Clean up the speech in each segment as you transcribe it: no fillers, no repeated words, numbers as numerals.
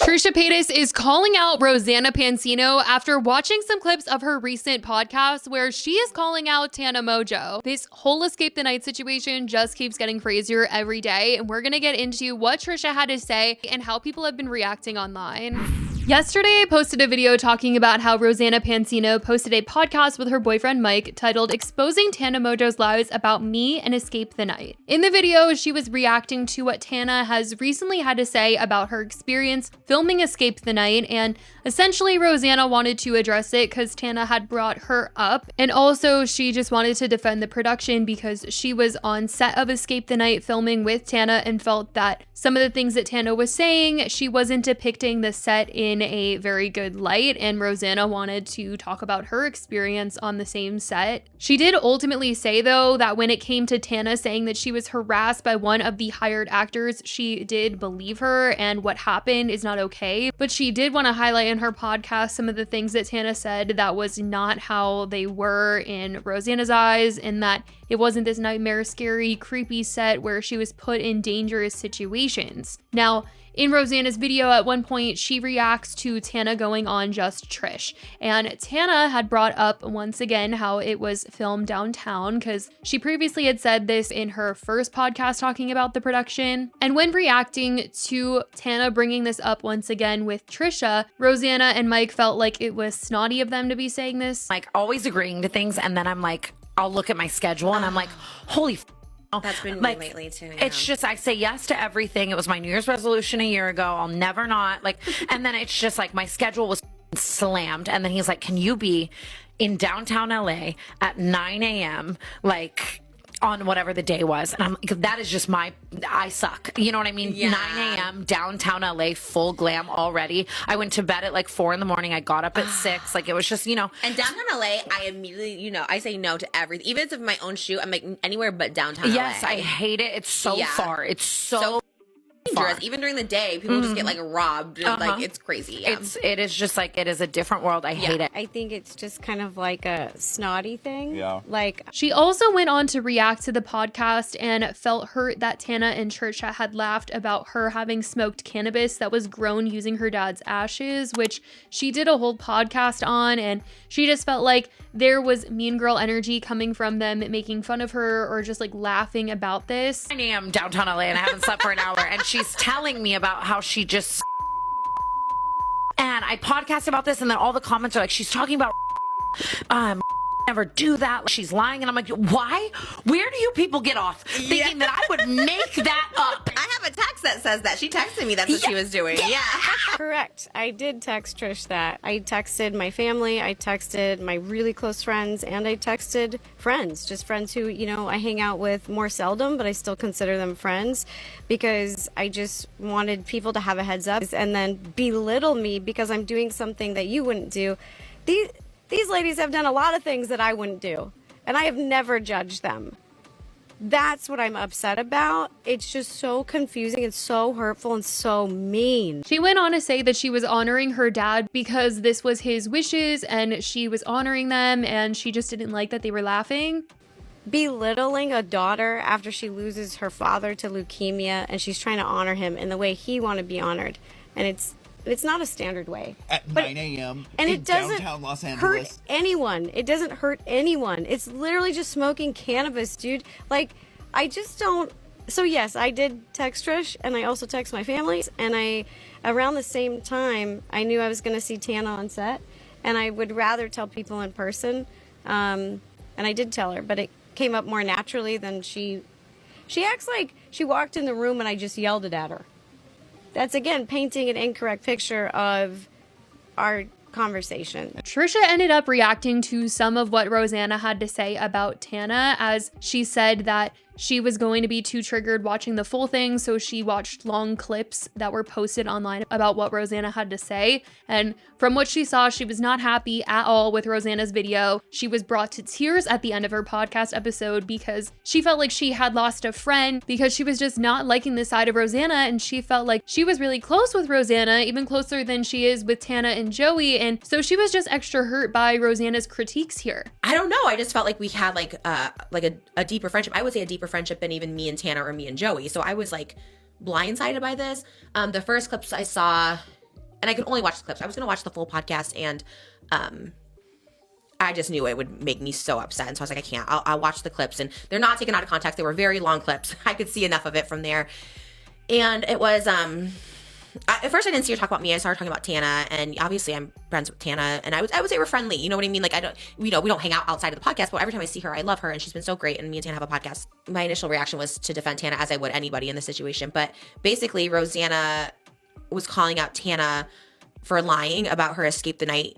Trisha Paytas is calling out Rosanna Pansino after watching some clips of her recent podcast where she is calling out Tana Mongeau. This whole escape the night situation just keeps getting crazier every day, and we're gonna get into what Trisha had to say and how people have been reacting online. Yesterday, I posted a video talking about how Rosanna Pansino posted a podcast with her boyfriend Mike titled Exposing Tana Mongeau's Lies About Me and Escape the Night. In the video, she was reacting to what Tana has recently had to say about her experience filming Escape the Night, and essentially Rosanna wanted to address it because Tana had brought her up, and also she just wanted to defend the production because she was on set of Escape the Night filming with Tana and felt that some of the things that Tana was saying, she wasn't depicting the set in a very good light, and Rosanna wanted to talk about her experience on the same set. She did ultimately say, though, that when it came to Tana saying that she was harassed by one of the hired actors, she did believe her and what happened is not okay. But she did want to highlight in her podcast some of the things that Tana said that was not how they were in Rosanna's eyes, and that it wasn't this nightmare, scary, creepy set where she was put in dangerous situations. Now, in Rosanna's video, at one point, she reacts to Tana going on Just Trish. And Tana had brought up once again how it was filmed downtown because she previously had said this in her first podcast talking about the production. And when reacting to Tana bringing this up once again with Trisha, Rosanna and Mike felt like it was snotty of them to be saying this. Like always agreeing to things, and then I'm like, I'll look at my schedule and I'm like, holy that's been like, me lately too. Yeah. It's just, I say yes to everything. It was my New Year's resolution a year ago. I'll never not like, and then it's just like my schedule was slammed. And then he's like, can you be in downtown LA at 9 a.m. like on whatever the day was? And I'm like, that is just I suck. You know what I mean? Yeah. 9 a.m. downtown LA, full glam already. I went to bed at like 4 in the morning. I got up at 6. Like it was just, And downtown LA, I immediately, I say no to everything. Even if it's my own shoot, I'm like anywhere but downtown yes, LA. I hate it. It's so far. It's so dangerous. Even during the day, people just get like robbed. Like it's crazy. Yeah. It is just like, it is a different world. I hate it. I think it's just kind of like a snotty thing. Yeah. Like, She also went on to react to the podcast and felt hurt that Tana and Trisha had laughed about her having smoked cannabis that was grown using her dad's ashes, which she did a whole podcast on, and she just felt like there was mean girl energy coming from them making fun of her or just like laughing about this. 9 a.m. downtown LA and I haven't slept for an hour, and she's telling me about how she just, and I podcast about this, and then all the comments are like, she's talking about never do that, she's lying, and I'm like, why? Where do you people get off thinking that I would make that up? I have a text that says that. She texted me that's what she was doing. Yeah. correct. I did text Trish that. I texted my family, I texted my really close friends, and I texted friends, just friends who, I hang out with more seldom, but I still consider them friends, because I just wanted people to have a heads up and then belittle me because I'm doing something that you wouldn't do. These ladies have done a lot of things that I wouldn't do, and I have never judged them. That's what I'm upset about. It's just so confusing and so hurtful and so mean. She went on to say that she was honoring her dad because this was his wishes and she was honoring them, and she just didn't like that they were laughing. Belittling a daughter after she loses her father to leukemia, and she's trying to honor him in the way he want to be honored. And it's not a standard way. At 9 a.m. And in it doesn't downtown Los hurt Angeles. anyone. It doesn't hurt anyone. It's literally just smoking cannabis, dude. Like, I just don't. So yes, I did text Trish, and I also text my family. And around the same time, I knew I was going to see Tana on set, and I would rather tell people in person. And I did tell her, but it came up more naturally than she acts like she walked in the room and I just yelled it at her. That's, again, painting an incorrect picture of our conversation. Trisha ended up reacting to some of what Rosanna had to say about Tana, as she said that she was going to be too triggered watching the full thing, so she watched long clips that were posted online about what Rosanna had to say. And from what she saw, she was not happy at all with Rosanna's video. She was brought to tears at the end of her podcast episode because she felt like she had lost a friend because she was just not liking this side of Rosanna, and she felt like she was really close with Rosanna, even closer than she is with Tana and Joey, and so she was just extra hurt by Rosanna's critiques here. I don't know. I just felt like we had like a deeper friendship. I would say a deeper friendship than even me and Tana or me and Joey. So I was like blindsided by this. The first clips I saw, and I could only watch the clips. I was going to watch the full podcast, and I just knew it would make me so upset. And so I was like, I can't. I'll watch the clips. And they're not taken out of context. They were very long clips. I could see enough of it from there. And it was, at first I didn't see her talk about me. I saw her talking about Tana. And obviously I'm friends with Tana. And I would say we're friendly. You know what I mean? Like, we don't hang out outside of the podcast. But every time I see her, I love her. And she's been so great. And me and Tana have a podcast. My initial reaction was to defend Tana, as I would anybody in this situation. But basically, Rosanna was calling out Tana for lying about her escape the night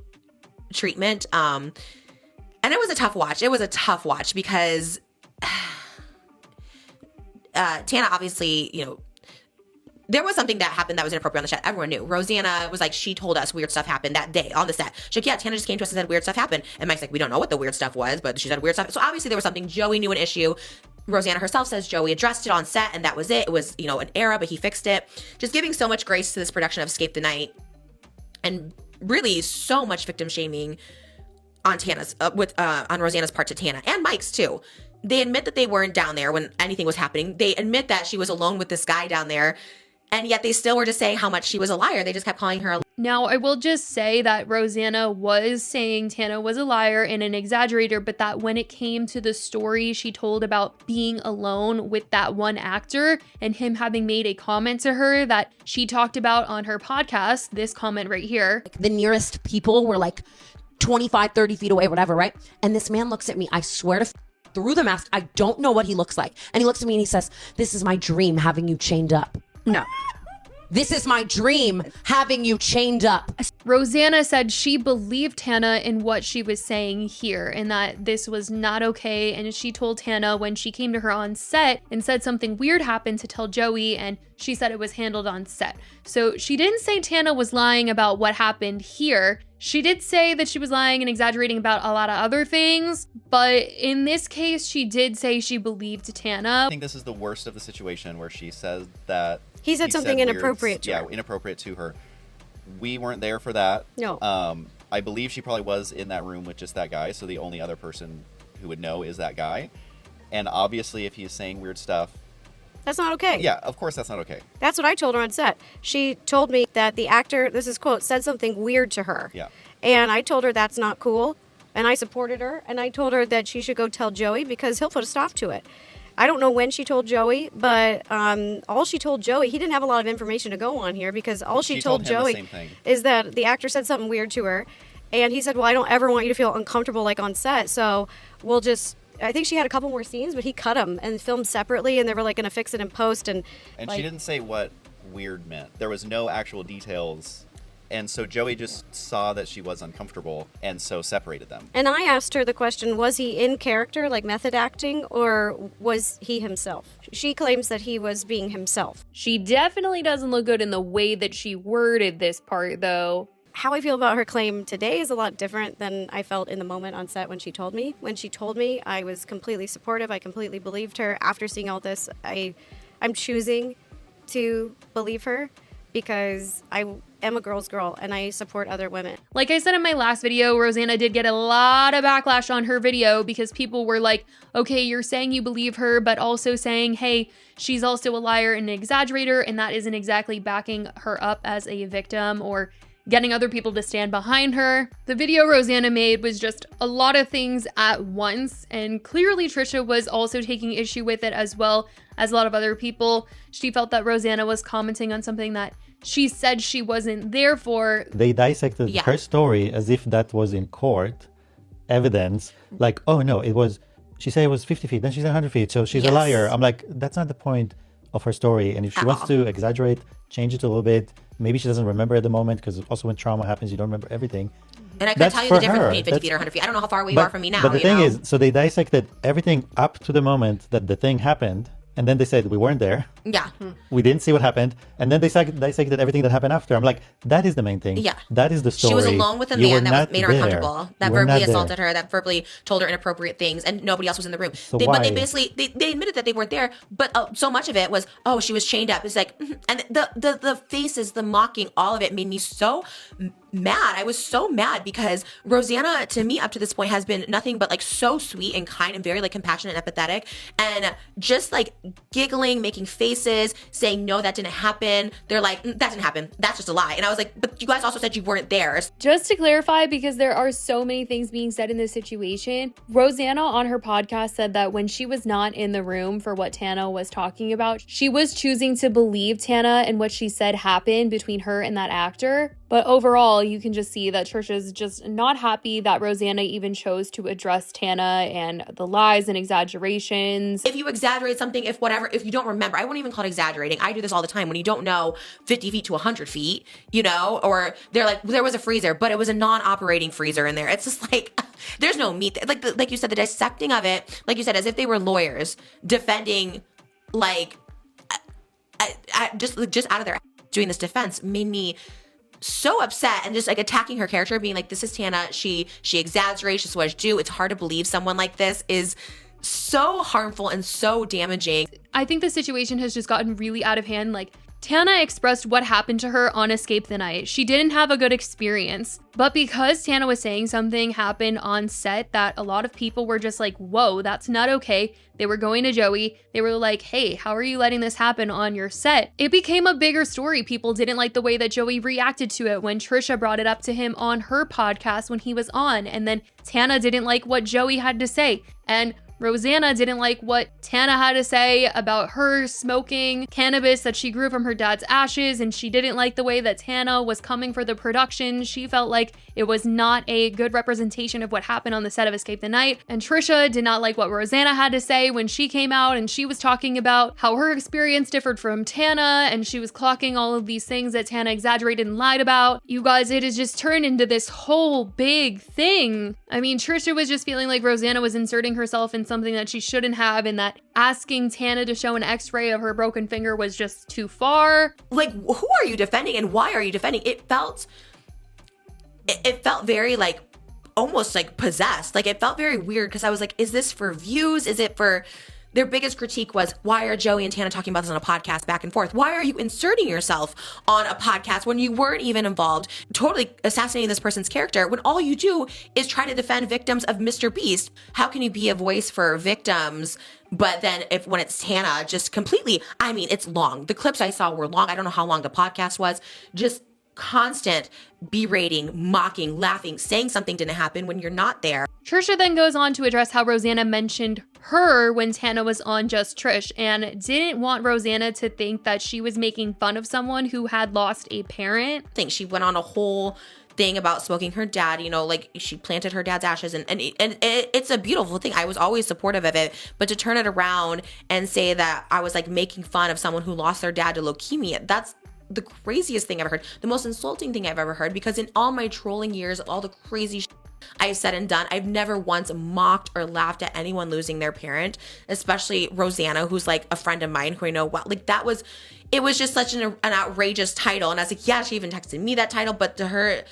treatment. And it was a tough watch. It was a tough watch because Tana obviously, there was something that happened that was inappropriate on the set. Everyone knew. Rosanna was like, she told us weird stuff happened that day on the set. She's like, yeah, Tana just came to us and said weird stuff happened. And Mike's like, we don't know what the weird stuff was, but she said weird stuff. So obviously there was something. Joey knew an issue. Rosanna herself says Joey addressed it on set and that was it. It was, an error, but he fixed it. Just giving so much grace to this production of Escape the Night, and really so much victim shaming on Tana's on Rosanna's part to Tana and Mike's too. They admit that they weren't down there when anything was happening. They admit that she was alone with this guy down there, and yet they still were just saying how much she was a liar. They just kept calling her a Now, I will just say that Rosanna was saying Tana was a liar and an exaggerator, but that when it came to the story she told about being alone with that one actor and him having made a comment to her that she talked about on her podcast, this comment right here. The nearest people were like 25, 30 feet away, whatever, right? And this man looks at me, I swear to through the mask, I don't know what he looks like. And he looks at me and he says, this is my dream, having you chained up. No. This is my dream, having you chained up. Rosanna said she believed Tana in what she was saying here and that this was not okay. And she told Tana when she came to her on set and said something weird happened to tell Joey, and she said it was handled on set. So she didn't say Tana was lying about what happened here. She did say that she was lying and exaggerating about a lot of other things, but in this case, she did say she believed Tana. I think this is the worst of the situation where she says that He said something inappropriate to her. Yeah, inappropriate to her. We weren't there for that. No. I believe she probably was in that room with just that guy, so the only other person who would know is that guy. And obviously, if he's saying weird stuff, that's not okay. Yeah, of course that's not okay. That's what I told her on set. She told me that the actor, this is quote, said something weird to her. Yeah. And I told her that's not cool. And I supported her. And I told her that she should go tell Joey because he'll put a stop to it. I don't know when she told Joey, but all she told Joey, he didn't have a lot of information to go on here because all she told Joey is that the actor said something weird to her. And he said, well, I don't ever want you to feel uncomfortable like on set. So we'll just... I think she had a couple more scenes, but he cut them and filmed separately, and they were like going to fix it in post. And like, she didn't say what weird meant. There was no actual details. And so Joey just saw that she was uncomfortable and so separated them. And I asked her the question, was he in character, like method acting, or was he himself? She claims that he was being himself. She definitely doesn't look good in the way that she worded this part, though. How I feel about her claim today is a lot different than I felt in the moment on set when she told me. When she told me, I was completely supportive. I completely believed her. After seeing all this, I'm choosing to believe her because I am a girl's girl and I support other women. Like I said in my last video, Rosanna did get a lot of backlash on her video because people were like, okay, you're saying you believe her, but also saying, hey, she's also a liar and an exaggerator, and that isn't exactly backing her up as a victim or getting other people to stand behind her. The video Rosanna made was just a lot of things at once, and clearly Trisha was also taking issue with it as well as a lot of other people. She felt that Rosanna was commenting on something that she said she wasn't there for. They dissected her story as if that was in court evidence, like, oh no, it was, she said it was 50 feet, then she said 100 feet, so she's a liar. I'm like, that's not the point of her story. And if she wants to exaggerate, change it a little bit, maybe she doesn't remember at the moment, because also when trauma happens, you don't remember everything. And I couldn't tell you the difference between 50 feet or 100 feet. I don't know how far away you are from me now. But the thing is, so they dissected everything up to the moment that the thing happened, and then they said we weren't there. Yeah. We didn't see what happened. And then they dissected everything that happened after. I'm like, that is the main thing. Yeah. That is the story. She was alone with a man that made her uncomfortable, that verbally assaulted her, that verbally told her inappropriate things, and nobody else was in the room. So but they basically, they admitted that they weren't there, but so much of it was, oh, she was chained up. It's like, and the faces, the mocking, all of it made me so mad. I was so mad because Rosanna, to me, up to this point, has been nothing but like so sweet and kind and very like compassionate and empathetic, and just like giggling, making faces faces saying, no, that didn't happen. They're like, that didn't happen. That's just a lie. And I was like, but you guys also said you weren't there. Just to clarify, because there are so many things being said in this situation, Rosanna on her podcast said that when she was not in the room for what Tana was talking about, she was choosing to believe Tana and what she said happened between her and that actor. But overall, you can just see that Trisha's just not happy that Rosanna even chose to address Tana and the lies and exaggerations. If you exaggerate something, if you don't remember, I wouldn't even call it exaggerating. I do this all the time when you don't know 50 feet to 100 feet, you know, or they're like, there was a freezer, but it was a non-operating freezer in there. It's just like, there's no meat. Like you said, the dissecting of it, like you said, as if they were lawyers defending, like, just out of their doing this defense made me so upset, and just like attacking her character, being like, this is Tana, she exaggerates, this is what she do. It's hard to believe someone like this is so harmful and so damaging. I think the situation has just gotten really out of hand. Like, Tana expressed what happened to her on Escape the Night. She didn't have a good experience, but because Tana was saying something happened on set that a lot of people were just like, whoa, that's not okay. They were going to Joey. They were like, hey, how are you letting this happen on your set? It became a bigger story. People didn't like the way that Joey reacted to it when Trisha brought it up to him on her podcast when he was on. And then Tana didn't like what Joey had to say. And Rosanna didn't like what Tana had to say about her smoking cannabis that she grew from her dad's ashes, and she didn't like the way that Tana was coming for the production. She felt like it was not a good representation of what happened on the set of Escape the Night. And Trisha did not like what Rosanna had to say when she came out and she was talking about how her experience differed from Tana, and she was clocking all of these things that Tana exaggerated and lied about. You guys, it has just turned into this whole big thing. I mean, Trisha was just feeling like Rosanna was inserting herself in something that she shouldn't have, and that asking Tana to show an x-ray of her broken finger was just too far. Like, who are you defending and why are you defending? It felt very like almost like possessed. Like, it felt very weird because I was like, is this for views? Is it for... Their biggest critique was, why are Joey and Tana talking about this on a podcast back and forth? Why are you inserting yourself on a podcast when you weren't even involved, totally assassinating this person's character, when all you do is try to defend victims of Mr. Beast? How can you be a voice for victims, but then when it's Tana, just completely, I mean, it's long. The clips I saw were long. I don't know how long the podcast was. Just constant berating, mocking, laughing, saying something didn't happen when you're not there. Trisha then goes on to address how Rosanna mentioned her when Tana was on Just Trish and didn't want Rosanna to think that she was making fun of someone who had lost a parent. I think she went on a whole thing about smoking her dad, you know, like she planted her dad's ashes, and it's a beautiful thing. I was always supportive of it, but to turn it around and say that I was like making fun of someone who lost their dad to leukemia, that's the craziest thing I've ever heard, the most insulting thing I've ever heard, because in all my trolling years, all the crazy I've said and done, I've never once mocked or laughed at anyone losing their parent, especially Rosanna, who's like a friend of mine who I know well. Like, it was just such an outrageous title. And I was like, yeah, she even texted me that title, but to her,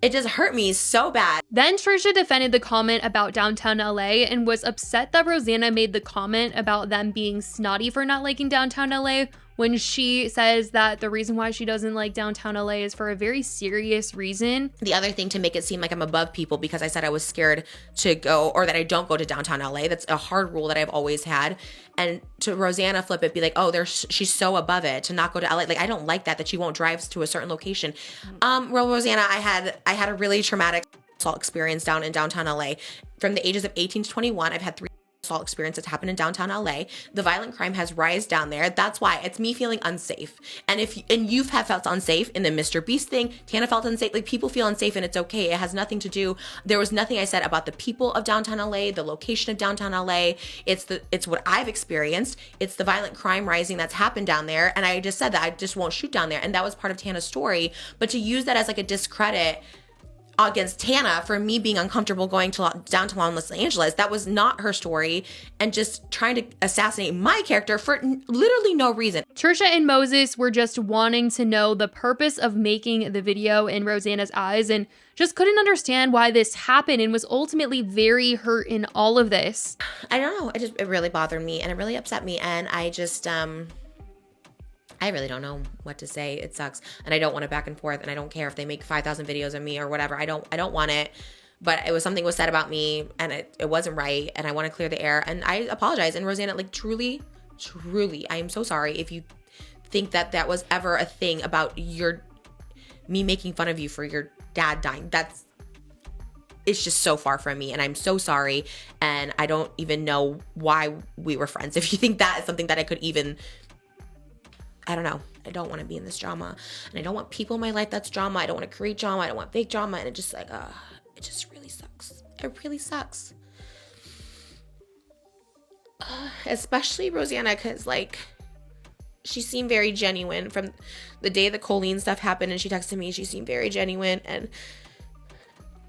it just hurt me so bad. Then Trisha defended the comment about downtown LA and was upset that Rosanna made the comment about them being snotty for not liking downtown LA, when she says that the reason why she doesn't like downtown LA is for a very serious reason. The other thing, to make it seem like I'm above people because I said I was scared to go, or that I don't go to downtown LA. That's a hard rule that I've always had. And to Rosanna flip it, be like, oh, she's so above it to not go to LA. Like, I don't like that she won't drive to a certain location. Well, Rosanna, I had a really traumatic assault experience down in downtown LA. From the ages of 18 to 21, I've had 3 assault experience that's happened in downtown LA. The violent crime has risen down there. That's why it's me feeling unsafe. And you've felt unsafe in the Mr. Beast thing. Tana felt unsafe. Like, people feel unsafe, and it's okay. It has nothing to do. There was nothing I said about the people of downtown LA, the location of downtown LA. It's what I've experienced. It's the violent crime rising that's happened down there. And I just said that I just won't shoot down there. And that was part of Tana's story. But to use that as like a discredit against Tana for me being uncomfortable going downtown Los Angeles, that was not her story, and just trying to assassinate my character for literally no reason. Trisha and Moses were just wanting to know the purpose of making the video in Rosanna's eyes, and just couldn't understand why this happened, and was ultimately very hurt in all of this. I don't know. It really bothered me, and it really upset me, and I just I really don't know what to say. It sucks. And I don't want it back and forth. And I don't care if they make 5,000 videos of me or whatever. I don't want it. But it was something was said about me, and it wasn't right. And I want to clear the air. And I apologize. And Rosanna, like, truly, truly, I am so sorry if you think that that was ever a thing about me making fun of you for your dad dying. It's just so far from me, and I'm so sorry, and I don't even know why we were friends. If you think that is something that I could even, I don't know. I don't want to be in this drama, and I don't want people in my life that's drama. I don't want to create drama. I don't want fake drama, and it just like, it just really sucks. It really sucks. Especially Rosanna, because like, she seemed very genuine from the day the choline stuff happened, and she texted me. She seemed very genuine and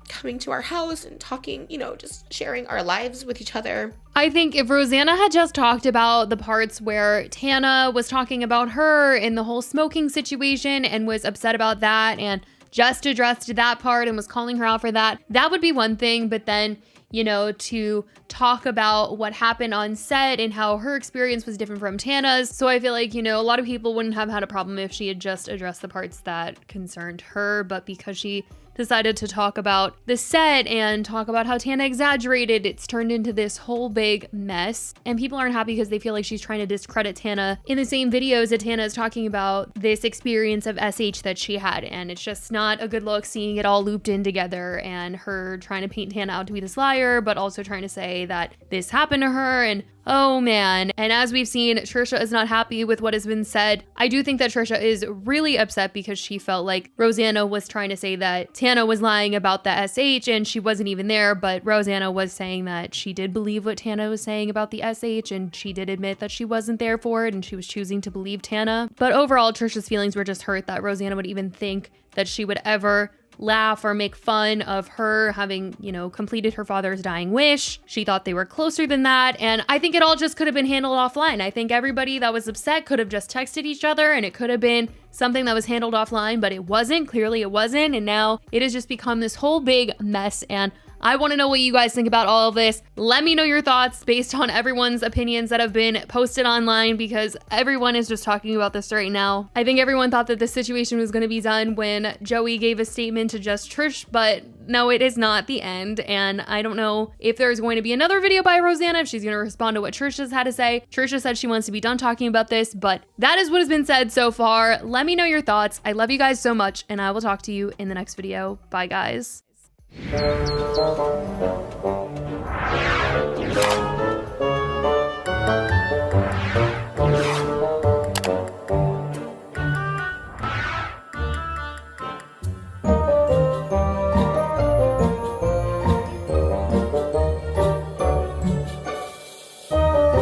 coming to our house and talking, just sharing our lives with each other. I think if Rosanna had just talked about the parts where Tana was talking about her in the whole smoking situation and was upset about that and just addressed that part and was calling her out for that, that would be one thing. But then, to talk about what happened on set and how her experience was different from Tana's. So I feel like, a lot of people wouldn't have had a problem if she had just addressed the parts that concerned her. But because she decided to talk about the set and talk about how Tana exaggerated, it's turned into this whole big mess. And people aren't happy because they feel like she's trying to discredit Tana in the same videos that Tana is talking about this experience of SH that she had. And it's just not a good look seeing it all looped in together and her trying to paint Tana out to be this liar, but also trying to say that this happened to her. And oh man. And as we've seen, Trisha is not happy with what has been said. I do think that Trisha is really upset because she felt like Rosanna was trying to say that Tana was lying about the SH and she wasn't even there, but Rosanna was saying that she did believe what Tana was saying about the SH and she did admit that she wasn't there for it and she was choosing to believe Tana. But overall, Trisha's feelings were just hurt that Rosanna would even think that she would ever laugh or make fun of her having, completed her father's dying wish. She thought they were closer than that. And I think it all just could have been handled offline. I think everybody that was upset could have just texted each other and it could have been something that was handled offline, but it wasn't. Clearly it wasn't. And now it has just become this whole big mess. And I want to know what you guys think about all of this. Let me know your thoughts based on everyone's opinions that have been posted online because everyone is just talking about this right now. I think everyone thought that this situation was going to be done when Joey gave a statement to just Trish, but no, it is not the end. And I don't know if there's going to be another video by Rosanna, if she's going to respond to what Trisha's had to say. Trisha said she wants to be done talking about this, but that is what has been said so far. Let me know your thoughts. I love you guys so much, and I will talk to you in the next video. Bye, guys. Thank you.